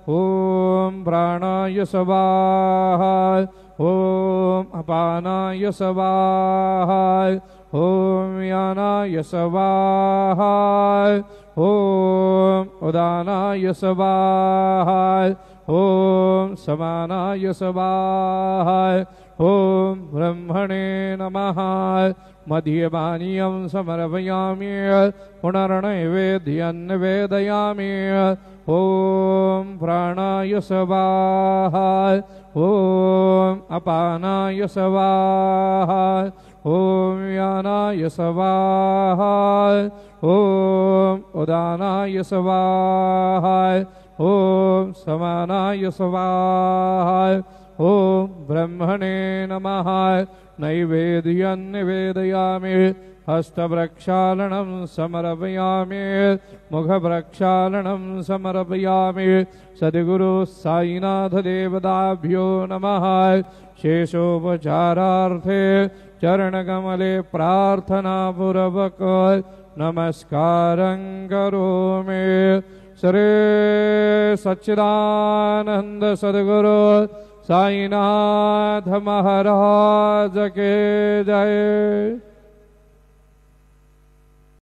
ॐ प्राणाय स्वाहा ॐ अपानाय स्वाहा ॐ यानाय स्वाहा ॐ उदानाय स्वाहा ॐ समानाय स्वाहा ॐ ब्रह्मणे नमः मध्यमानीयं समर्पयामि पुनर्नैवेद्यं निवेदयामि ॐ प्राणाय स्वाहा ॐ अपानाय स्वाहा ॐ यानाय स्वाहा ॐ उदानाय स्वाहा ॐ समानाय स्वाहा ॐ ब्रह्मणे नमः नैवेद्यं निवेदयामि हस्तप्रक्षालनं समर्पयामि मुखप्रक्षालनं समर्पयामि सद्गुरु साईनाथ देवताभ्यो नमः शेषोपचारार्थे चरणकमले प्रार्थनापूर्वक नमस्कारं करोमि। श्री सच्चिदानंद सद्गुरु साईनाथ महाराज के जय।